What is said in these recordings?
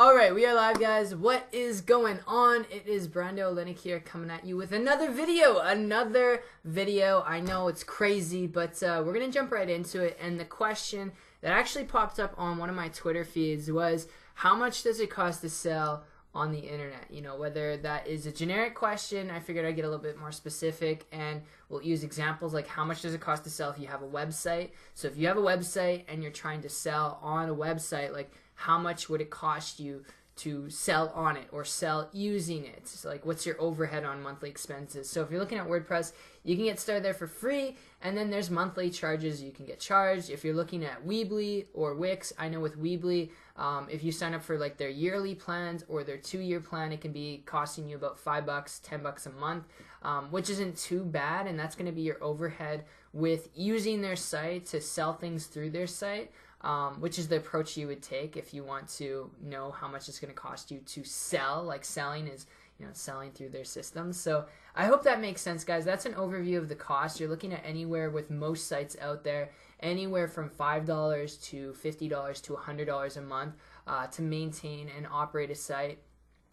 Alright, we are live, guys. What is going on? It is Brando Olenek here coming at you with another video. I know it's crazy, but we're going to jump right into it. And the question that actually popped up on one of my Twitter feeds was, how much does it cost to sell on the internet? You know, whether that is a generic question, I figured I'd get a little bit more specific, and we'll use examples like how much does it cost to sell if you have a website. So if you have a website and you're trying to sell on a website, like how much would it cost you to sell on it or sell using it? So like, what's your overhead on monthly expenses? So if you're looking at WordPress, you can get started there for free, and then there's monthly charges you can get charged. If you're looking at Weebly or Wix, I know with Weebly, if you sign up for like their yearly plans or their 2-year plan, it can be costing you about $5, $10 a month, which isn't too bad, and that's going to be your overhead with using their site to sell things through their site. Which is the approach you would take if you want to know how much it's going to cost you to sell. Like, selling is, you know, selling through their systems. So I hope that makes sense, guys. That's an overview of the cost. You're looking at anywhere with most sites out there, anywhere from $5 to $50 to $100 a month to maintain and operate a site.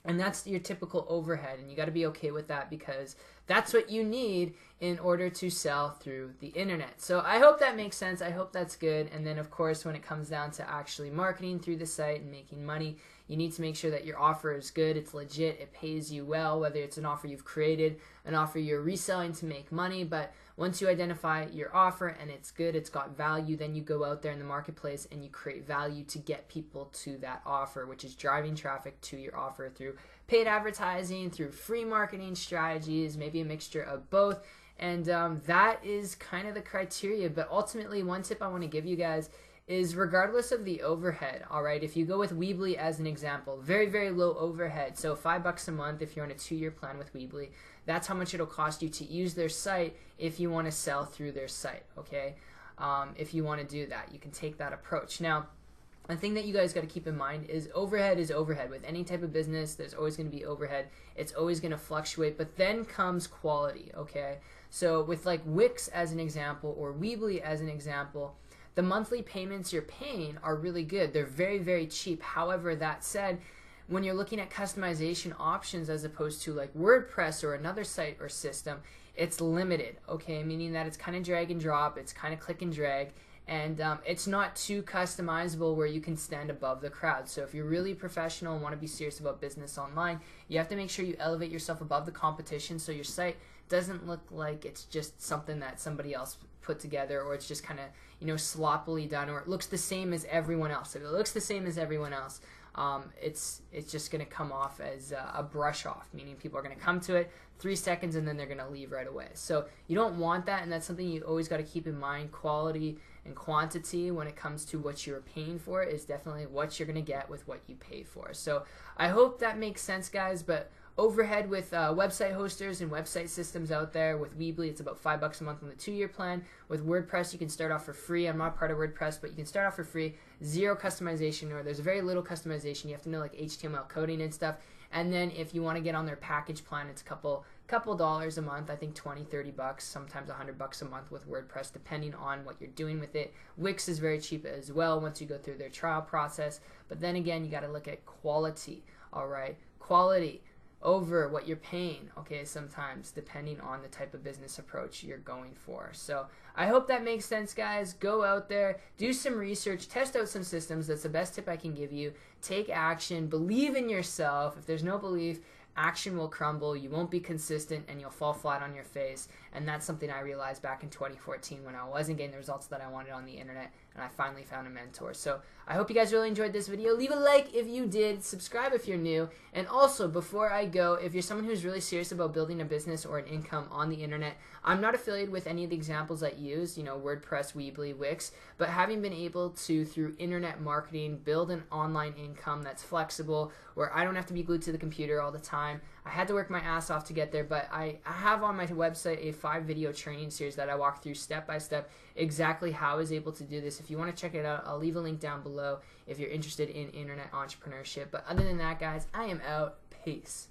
And that's your typical overhead, and you got to be okay with that because that's what you need in order to sell through the internet. So I hope that makes sense. I hope that's good. And then, of course, when it comes down to actually marketing through the site and making money, you need to make sure that your offer is good, it's legit, it pays you well, whether it's an offer you've created, an offer you're reselling to make money. But once you identify your offer and it's good, it's got value, then you go out there in the marketplace and you create value to get people to that offer, which is driving traffic to your offer through paid advertising, through free marketing strategies, maybe a mixture of both. And that is kind of the criteria. But ultimately, one tip I want to give you guys is, regardless of the overhead, all right, if you go with Weebly as an example, very, very low overhead. So $5 a month if you're on a 2-year plan with Weebly. That's how much it'll cost you to use their site if you want to sell through their site, okay? If you want to do that, you can take that approach. Now, the thing that you guys got to keep in mind is overhead is overhead. With any type of business, there's always going to be overhead. It's always going to fluctuate, but then comes quality, okay? So with like Wix as an example or Weebly as an example, the monthly payments you're paying are really good. They're very, very cheap. However, that said, when you're looking at customization options as opposed to like WordPress or another site or system, it's limited, okay? Meaning that it's kind of drag and drop, it's kind of click and drag, and it's not too customizable where you can stand above the crowd. So if you're really professional and want to be serious about business online, you have to make sure you elevate yourself above the competition so your site doesn't look like it's just something that somebody else put together, or it's just kind of, you know, sloppily done, or it looks the same as everyone else. If it looks the same as everyone else, it's just going to come off as a brush off, meaning people are going to come to it 3 seconds and then they're going to leave right away. So you don't want that, and that's something you always got to keep in mind. Quality and quantity when it comes to what you're paying for is definitely what you're going to get with what you pay for. So I hope that makes sense, guys. But overhead with website hosters and website systems out there. With Weebly, it's about $5 a month on the 2-year plan. With WordPress, you can start off for free. I'm not part of WordPress, but you can start off for free. Zero customization, or there's very little customization. You have to know like HTML coding and stuff. And then if you want to get on their package plan, it's a couple dollars a month. I think 20, 30 bucks, sometimes $100 a month with WordPress, depending on what you're doing with it. Wix is very cheap as well once you go through their trial process. But then again, you got to look at quality. All right, quality over what you're paying, okay, sometimes depending on the type of business approach you're going for. So I hope that makes sense, guys. Go out there, do some research, test out some systems. That's the best tip I can give you. Take action, believe in yourself. If there's no belief, action will crumble, you won't be consistent, and you'll fall flat on your face. And that's something I realized back in 2014 when I wasn't getting the results that I wanted on the internet, and I finally found a mentor. So I hope you guys really enjoyed this video. Leave a like if you did, subscribe if you're new, and also, before I go, if you're someone who's really serious about building a business or an income on the internet, I'm not affiliated with any of the examples I used, you know, WordPress, Weebly, Wix, but having been able to, through internet marketing, build an online income that's flexible, where I don't have to be glued to the computer all the time. I had to work my ass off to get there, but I have on my website a 5-video training series that I walk through step by step exactly how I was able to do this. If you want to check it out, I'll leave a link down below if you're interested in internet entrepreneurship. But other than that, guys, I am out. Peace.